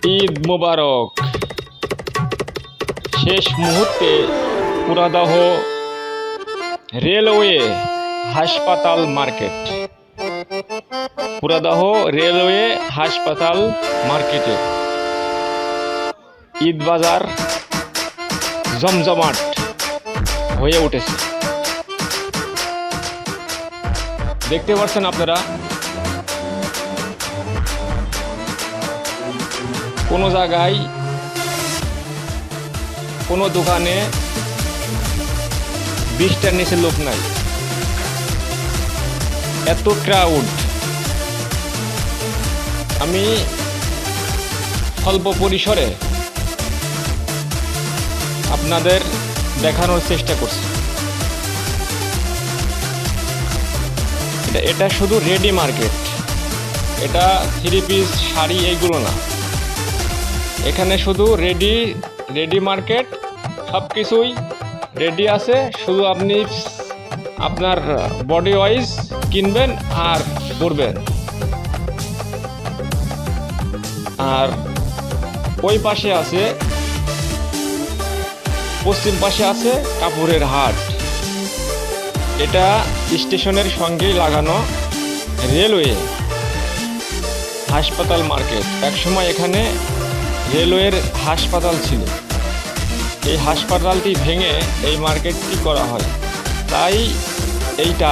ঈদ মোবারক। শেষ মুহূর্তে পুরাদাহ রেলওয়ে হাসপাতাল মার্কেট। পুরাদাহ রেলওয়ে হাসপাতাল মার্কেটে ঈদ বাজার জমজমাট হয়ে উঠেছে। দেখতে পাচ্ছেন আপনারা, কোনো জায়গায় কোনো দোকানে 20টার নিচে লোক নাই, এত ক্রাউড। আমি অল্প পরিসরে আপনাদের দেখানোর চেষ্টা করছি। এটা শুধু রেডি মার্কেট, এটা 3 পিস শাড়ি এইগুলো না, এখানে শুধু রেডি মার্কেট। সব কিছুই রেডি আছে, শুধু আপনি আপনার বডি ওয়াইজ কিনবেন আর পরবেন। আর ওই পাশে আছে, পশ্চিম পাশে আছে কাপড়ের হাট। এটা স্টেশনের সঙ্গেই লাগানো রেলওয়ে হাসপাতাল মার্কেট। একসময় এখানে রেলওয়ের হাসপাতাল ছিল, এই হাসপাতালটি ভেঙে এই মার্কেটটি করা হয়, তাই এইটা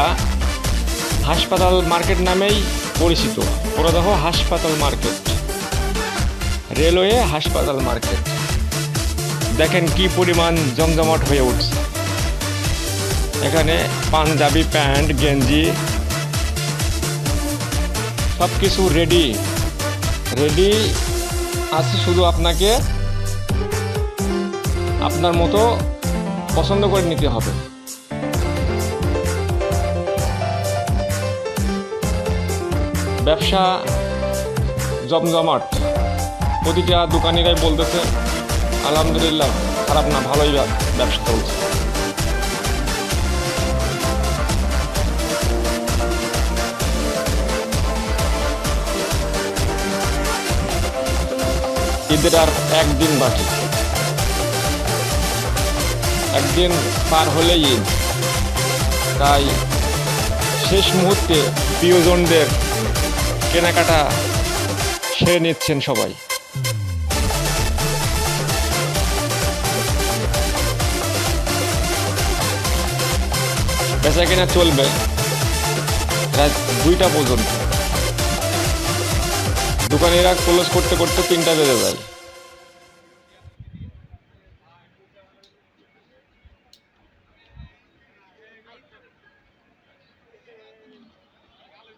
হাসপাতাল মার্কেট নামেই পরিচিত। পুরাদাহ হাসপাতাল মার্কেট, রেলওয়ে হাসপাতাল মার্কেট। দেখেন কি পরিমাণ জমজমাট হয়ে উঠছে। এখানে পাঞ্জাবি, প্যান্ট, গেঞ্জি সব কিছু রেডি আছে, শুধু আপনাকে আপনার মতো পছন্দ করে নিতে হবে। ব্যবসা জমজমাট, প্রতিটা দোকানিরাই বলতেছে আলহামদুলিল্লাহ, খারাপ না, ভালোই ব্যবসা চলছে। ঈদের আর একদিন বাকি, একদিন পার হলেই ঈদ। তাই শেষ মুহূর্তে প্রিয়জনদের কেনাকাটা সেরে নিচ্ছেন সবাই। বেচা কেনা চলবে রাত 2টা পর্যন্ত। দোকানিরা ক্লোজ করতে করতে 3টা বেজে যায়।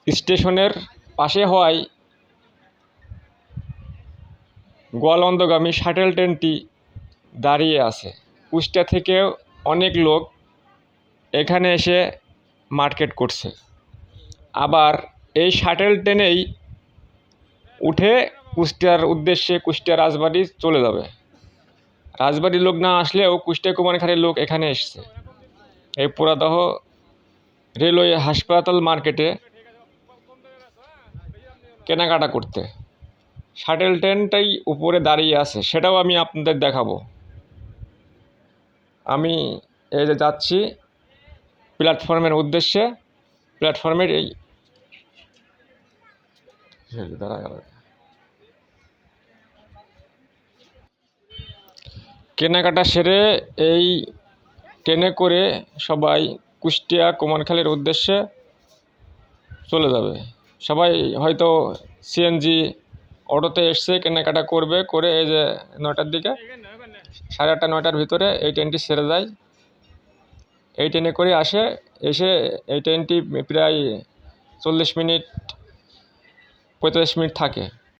স্টেশনের পাশে হওয়ায় গোয়ালন্দগামী শাটেল ট্রেনটি দাঁড়িয়ে আছে। কুষ্টিয়া থেকে অনেক লোক এখানে এসে মার্কেট করছে, আবার এই শাটেল ট্রেনেই উঠে কুষ্টিয়ার উদ্দেশ্যে কুষ্টিয়া রাজবাড়ি চলে যাবে। রাজবাড়ির লোক না আসলেও কুষ্টিয়া কুমারখালীর লোক এখানে এসছে এই পুরাদাহ রেলওয়ে হাসপাতাল মার্কেটে কেনাকাটা করতে। শাটেল ট্রেনটাই উপরে দাঁড়িয়ে আছে, সেটাও আমি আপনাদের দেখাবো। আমি এই যে যাচ্ছি প্ল্যাটফর্মের উদ্দেশ্যে, প্ল্যাটফর্মের এই কেনাকাটা সেরে এই ট্রেনে করে সবাই কুষ্টিয়া কুমারখালীর উদ্দেশ্যে চলে যাবে। সবাই হয়তো সিএনজি অটোতে এসছে, কেনাকাটা করবে, করে এই যে 9টার দিকে, 8:30 9টার ভিতরে এই ট্রেনটি ছেড়ে যায়। এই ট্রেনে করে এসে এই ট্রেনটি প্রায় 40 মিনিট 45 মিনিট থাকে।